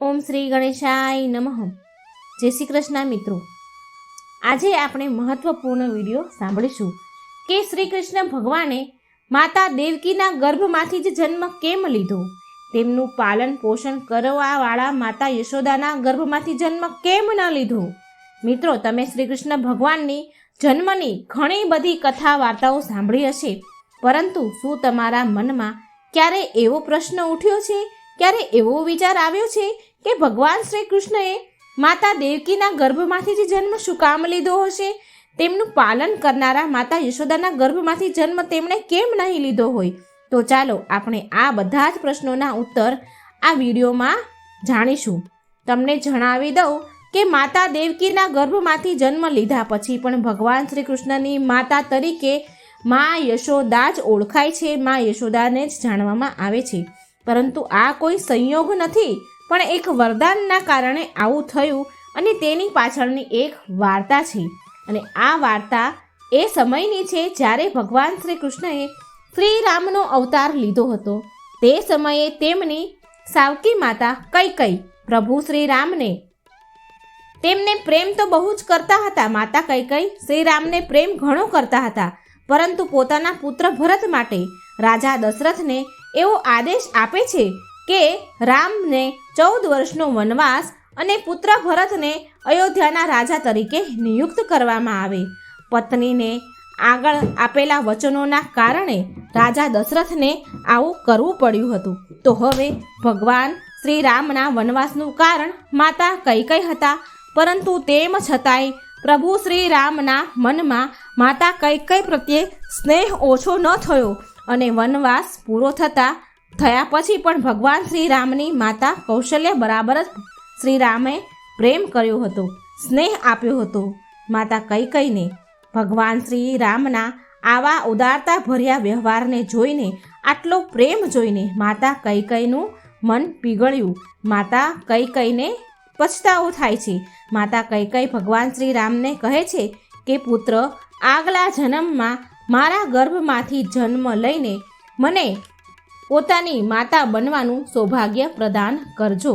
ઓમ શ્રી ગણેશાય નમઃ. જય શ્રી કૃષ્ણ મિત્રો. આજે આપણે મહત્વપૂર્ણ વિડીયો સાંભળીશું કે શ્રી કૃષ્ણ ભગવાને માતા દેવકીના ગર્ભમાંથી જ જન્મ કેમ લીધો, તેમનું પાલન પોષણ કરવાવાળા માતા યશોદાના ગર્ભમાંથી જન્મ કેમ ન લીધો. મિત્રો, તમે શ્રી કૃષ્ણ ભગવાનની જન્મની ઘણી બધી કથા વાર્તાઓ સાંભળી હશે, પરંતુ શું તમારા મનમાં ક્યારે એવો પ્રશ્ન ઉઠ્યો છે, ક્યારે એવો વિચાર આવ્યો છે કે ભગવાન શ્રી કૃષ્ણએ માતા દેવકીના ગર્ભમાંથી જ જન્મ શું કામ લીધો હશે? તેમનું પાલન કરનારા માતા યશોદાના ગર્ભમાંથી જન્મ તેમણે કેમ નહીં લીધો હોય? તો ચાલો આપણે આ બધા જ પ્રશ્નોના ઉત્તર આ વિડીયોમાં જાણીશું. તમને જણાવી દઉં કે માતા દેવકીના ગર્ભમાંથી જન્મ લીધા પછી પણ ભગવાન શ્રી કૃષ્ણની માતા તરીકે મા યશોદા જ ઓળખાય છે, મા યશોદાને જ જાણવામાં આવે છે. પરંતુ આ કોઈ સંયોગ નથી, પણ એક વરદાનના કારણે આવું થયું અને તેની પાછળની એક વાર્તા છે. અને આ વાર્તા એ સમયની છે જ્યારે ભગવાન શ્રી કૃષ્ણએ શ્રી રામનો અવતાર લીધો હતો. તે સમયે તેમની સાવકી માતા કૈકેયી પ્રભુ શ્રી રામને તેમને પ્રેમ તો બહુ જ કરતા હતા. માતા કૈકેયી શ્રી રામને પ્રેમ ઘણો કરતા હતા, પરંતુ પોતાના પુત્ર ભરત માટે રાજા દશરથને એવો આદેશ આપે છે કે રામને 14 વર્ષનો વનવાસ અને પુત્ર ભરતને અયોધ્યાના રાજા તરીકે નિયુક્ત કરવામાં આવે. પત્નીને આગળ આપેલા વચનોના કારણે રાજા દશરથને આવું કરવું પડ્યું હતું. તો હવે ભગવાન શ્રી રામના વનવાસનું કારણ માતા કૈકેયી હતા, પરંતુ તેમ છતાંય પ્રભુ શ્રી રામના મનમાં માતા કૈકેયી પ્રત્યે સ્નેહ ઓછો ન થયો અને વનવાસ પૂરો થયા પછી પણ ભગવાન શ્રી રામની માતા કૌશલ્યા બરાબર જ શ્રી રામે પ્રેમ કર્યો હતો, સ્નેહ આપ્યો હતો. માતા કૈકેયીને ભગવાન શ્રી રામના આવા ઉદારતા ભર્યા વ્યવહારને જોઈને, આટલો પ્રેમ જોઈને માતા કૈકેયીનું મન પીગળ્યું. માતા કૈકેયીને પછતાવો થાય છે. માતા કૈકેયી ભગવાન શ્રી રામને કહે છે કે પુત્ર, આગલા જન્મમાં મારા ગર્ભમાંથી જન્મ લઈને મને પોતાની માતા બનવાનું સૌભાગ્ય પ્રદાન કરજો.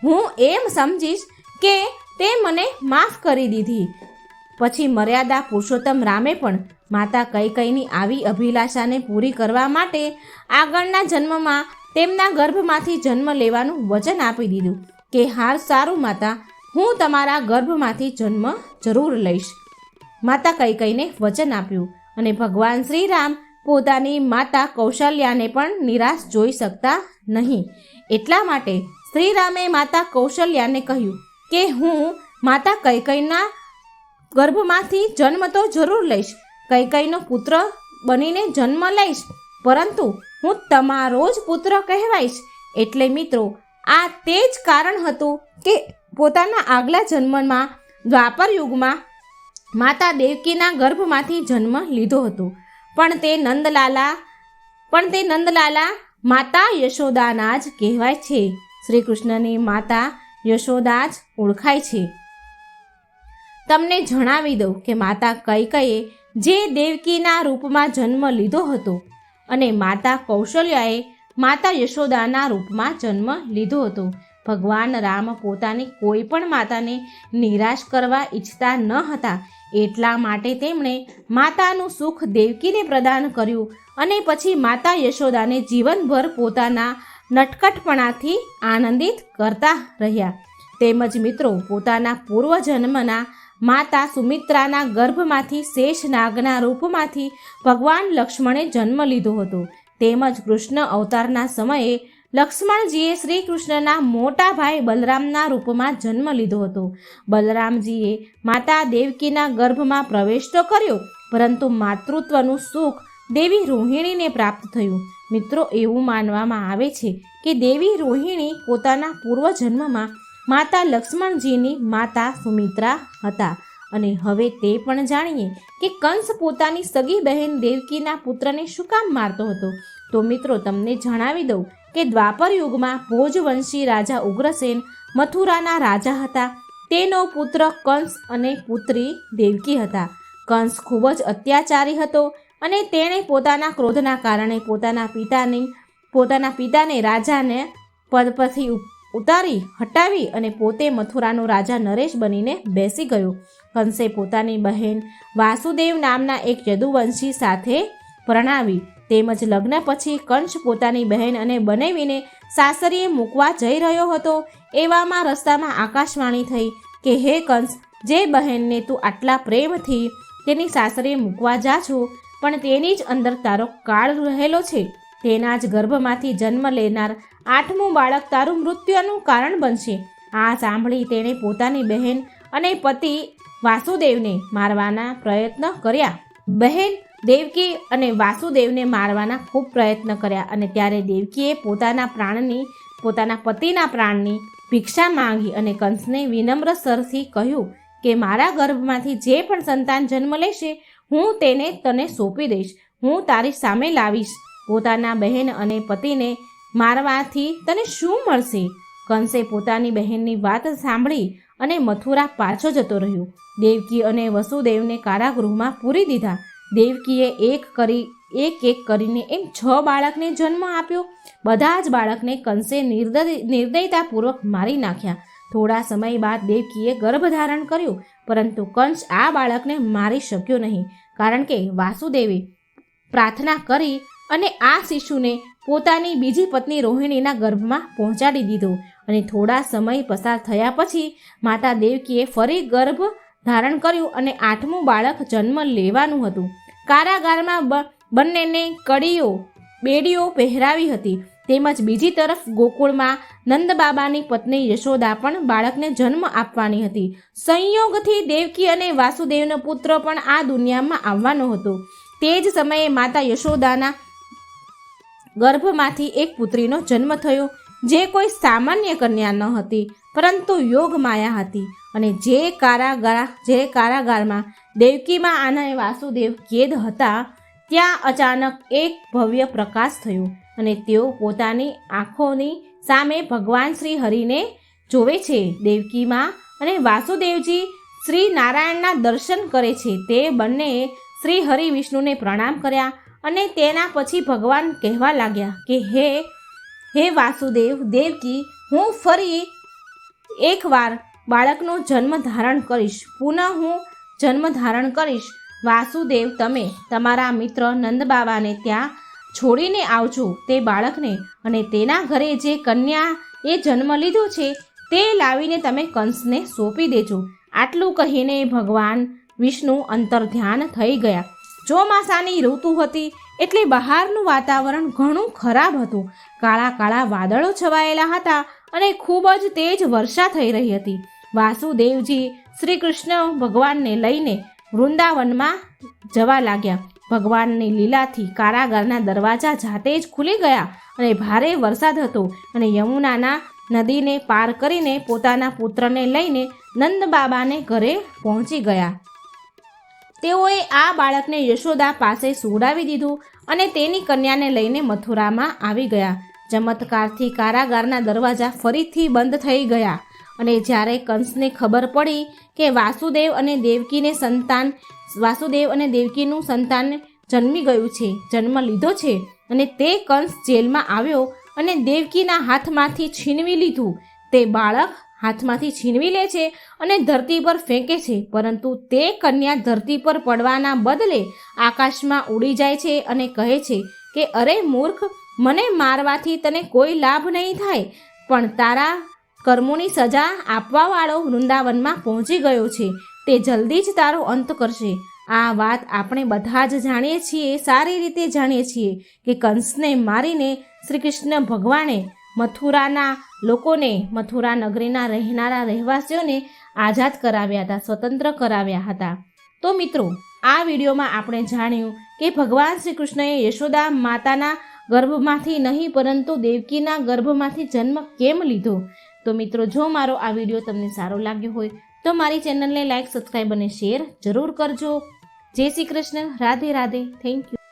હું એમ સમજીશ કે તે મને માફ કરી દીધી. પછી મર્યાદા પુરુષોત્તમ રામે પણ માતા કૈકેયીની આવી અભિલાષાને પૂરી કરવા માટે આગળના જન્મમાં તેમના ગર્ભમાંથી જન્મ લેવાનું વચન આપી દીધું કે હાર સારું માતા, હું તમારા ગર્ભમાંથી જન્મ જરૂર લઈશ. માતા કૈકેયીને વચન આપ્યું અને ભગવાન શ્રી રામ પોતાની માતા કૌશલ્યાને પણ નિરાશ જોઈ શકતા નહીં. એટલા માટે શ્રી રામે માતા કૌશલ્યાને કહ્યું કે હું માતા કૈકેયીના ગર્ભમાંથી જન્મ તો જરૂર લઈશ, કૈકેયીનો પુત્ર બનીને જન્મ લઈશ, પરંતુ હું તમારો જ પુત્ર કહેવાઈશ. એટલે મિત્રો, આ તે જ કારણ હતું કે પોતાના આગલા જન્મમાં દ્વાપર યુગમાં માતા દેવકીના ગર્ભમાંથી જન્મ લીધો હતો. પણ તે નંદલાલા માતા યશોદાના જ કહેવાય છે. શ્રી કૃષ્ણની માતા યશોદા જ ઓળખાય છે. તમને જણાવી દઉં કે માતા કૈકેયીએ જે દેવકીના રૂપમાં જન્મ લીધો હતો અને માતા કૌશલ્યાએ માતા યશોદાના રૂપમાં જન્મ લીધો હતો. ભગવાન રામ પોતાની કોઈ પણ માતાને નિરાશ કરવા ઈચ્છતા ન હતા. એટલા માટે તેમણે માતાનું સુખ દેવકીને પ્રદાન કર્યું અને પછી માતા યશોદાને જીવનભર પોતાના નટખટપણાથી આનંદિત કરતા રહ્યા. તેમજ મિત્રો, પોતાના પૂર્વજન્મના માતા સુમિત્રાના ગર્ભમાંથી શેષનાગના રૂપમાંથી ભગવાન લક્ષ્મણે જન્મ લીધો હતો. તેમજ કૃષ્ણ અવતારના સમયે લક્ષ્મણજીએ શ્રી કૃષ્ણના મોટા ભાઈ બલરામના રૂપમાં જન્મ લીધો હતો. બલરામજીએ માતા દેવકીના ગર્ભમાં પ્રવેશ તો કર્યો, પરંતુ માતૃત્વનું સુખ દેવી રોહિણીને પ્રાપ્ત થયું. મિત્રો, એવું માનવામાં આવે છે કે દેવી રોહિણી પોતાના પૂર્વજન્મમાં માતા લક્ષ્મણજીની માતા સુમિત્રા હતા. અને હવે તે પણ જાણીએ કે કંસ પોતાની સગી બહેન દેવકીના પુત્રને શું કામ મારતો હતો. તો મિત્રો, તમને જણાવી દઉં કે દ્વાપર યુગમાં ભોજવંશી રાજા ઉગ્રસેન મથુરાના રાજા હતા. તેનો પુત્ર કંસ અને પુત્રી દેવકી હતા. કંસ ખૂબ જ અત્યાચારી હતો અને તેણે પોતાના ક્રોધના કારણે પોતાના પિતાને રાજાને પદ પરથી ઉતારી હટાવી અને પોતે મથુરાનો રાજા નરેશ બનીને બેસી ગયો. કંસે પોતાની બહેન વાસુદેવ નામના એક યદુવંશી સાથે પરણાવી. તેમજ લગ્ન પછી કંસ પોતાની બહેન અને બનેવીને સાસરીએ મૂકવા જઈ રહ્યો હતો. એવામાં રસ્તામાં આકાશવાણી થઈ કે હે કંસ, જે બહેનને તું આટલા પ્રેમથી તેની સાસરીએ મૂકવા જા છો, પણ તેની જ અંદર તારો કાળ રહેલો છે. તેના જ ગર્ભમાંથી જન્મ લેનાર 8મું બાળક તારું મૃત્યુનું કારણ બનશે. આ સાંભળી તેણે પોતાની બહેન અને પતિ વાસુદેવને મારવાના પ્રયત્ન કર્યા. બહેન દેવકી અને વાસુદેવને મારવાના ખૂબ પ્રયત્ન કર્યા અને ત્યારે દેવકીએ પોતાના પતિના પ્રાણની ભિક્ષા માંગી અને કંસને વિનમ્ર સ્વરથી કહ્યું કે મારા ગર્ભમાંથી જે પણ સંતાન જન્મ લેશે હું તેને તને સોંપી દઈશ, હું તારી સામે લાવીશ. પોતાના બહેન અને પતિને મારવાથી તને શું મળશે? કંસે પોતાની બહેનની વાત સાંભળી અને મથુરા પાછો જતો રહ્યો. દેવકી અને વસુદેવને કારાગૃહમાં પૂરી દીધા. દેવકીએ એક એક કરીને એમ 6 બાળકને જન્મ આપ્યો. બધા જ બાળકને કંસે નિર્દયતાપૂર્વક મારી નાખ્યા. થોડા સમય બાદ દેવકીએ ગર્ભધારણ કર્યું, પરંતુ કંસ આ બાળકને મારી શક્યો નહીં, કારણ કે વાસુદેવે પ્રાર્થના કરી અને આ શિશુને પોતાની બીજી પત્ની રોહિણીના ગર્ભમાં પહોંચાડી દીધો. અને થોડા સમય પસાર થયા પછી માતા દેવકીએ ફરી ગર્ભ ધારણ કર્યું અને 8મું બાળક જન્મ લેવાનું હતું. કારાગારમાં બંનેને બેડીઓ પહેરાવી હતી. તેમજ બીજી તરફ ગોકુળમાં નંદબાબાની પત્ની યશોદા પણ બાળકને જન્મ આપવાની હતી. સંયોગથી દેવકી અને વાસુદેવનો પુત્ર પણ આ દુનિયામાં આવવાનો હતો. તે જ સમયે માતા યશોદાના ગર્ભમાંથી એક પુત્રીનો જન્મ થયો, જે કોઈ સામાન્ય કન્યા ન હતી, પરંતુ યોગ માયા હતી. અને જે કારાગારમાં દેવકીમાં અને વાસુદેવ કેદ હતા, ત્યાં અચાનક એક ભવ્ય પ્રકાશ થયો અને તેઓ પોતાની આંખોની સામે ભગવાન શ્રી હરિને જોવે છે. દેવકીમાં અને વાસુદેવજી શ્રી નારાયણના દર્શન કરે છે. તે બંનેએ શ્રી હરિ વિષ્ણુને પ્રણામ કર્યા અને તેના પછી ભગવાન કહેવા લાગ્યા કે હે વાસુદેવ, દેવકી, હું ફરી એકવાર બાળકનો જન્મ ધારણ કરીશ. પુનઃ હું જન્મ ધારણ કરીશ. વાસુદેવ, તમે તમારા મિત્ર નંદબાબાને ત્યાં છોડીને આવજો તે બાળકને, અને તેના ઘરે જે કન્યાએ જન્મ લીધો છે તે લાવીને તમે કંસને સોંપી દેજો. આટલું કહીને ભગવાન વિષ્ણુ અંતર્ધ્યાન થઈ ગયા. ચોમાસાની ઋતુ હતી એટલે બહારનું વાતાવરણ ઘણું ખરાબ હતું. કાળા કાળા વાદળો છવાયેલા હતા અને ખૂબ જ તેજ વર્ષા થઈ રહી હતી. વાસુદેવજી શ્રી કૃષ્ણ ભગવાનને લઈને વૃંદાવનમાં જવા લાગ્યા. ભગવાનની લીલાથી કારાગારના દરવાજા જાતે જ ખુલી ગયા અને ભારે વરસાદ હતો અને યમુનાના નદીને પાર કરીને પોતાના પુત્રને લઈને નંદબાબાને ઘરે પહોંચી ગયા. તેઓએ આ બાળકને યશોદા પાસે સુવડાવી દીધું અને તેની કન્યાને લઈને મથુરામાં આવી ગયા. ચમત્કારથી કારાગારના દરવાજા ફરીથી બંધ થઈ ગયા અને જ્યારે કંસને ખબર પડી કે વાસુદેવ અને દેવકીનું સંતાન જન્મ લીધો છે અને તે કંસ જેલમાં આવ્યો અને દેવકીના હાથમાંથી છીનવી લીધું. તે બાળક હાથમાંથી છીનવી લે છે અને ધરતી પર ફેંકે છે, પરંતુ તે કન્યા ધરતી પર પડવાના બદલે આકાશમાં ઉડી જાય છે અને કહે છે કે અરે મૂર્ખ, મને મારવાથી તને કોઈ લાભ નહીં થાય, પણ તારા કર્મોની સજા આપવાવાળો વૃંદાવનમાં પહોંચી ગયો છે. તે જલ્દી જ તારો અંત કરશે. આ વાત આપણે બધા જ જાણીએ છીએ, સારી રીતે જાણીએ છીએ કે કંસને મારીને શ્રી કૃષ્ણ ભગવાને મથુરાના લોકોને, મથુરા નગરીના રહેનારા રહેવાસીઓને આઝાદ કરાવ્યા હતા, સ્વતંત્ર કરાવ્યા હતા. તો મિત્રો, આ વિડીયોમાં આપણે જાણ્યું કે ભગવાન શ્રી કૃષ્ણએ યશોદા માતાના ગર્ભમાંથી નહીં પરંતુ દેવકીના ગર્ભમાંથી જન્મ કેમ લીધો. તો મિત્રો, જો મારો આ વિડીયો તમને સારો લાગ્યો હોય તો મારી ચેનલને લાઈક, સબસ્ક્રાઈબ અને શેર જરૂર કરજો. જય શ્રી કૃષ્ણ. રાધે રાધે. Thank you.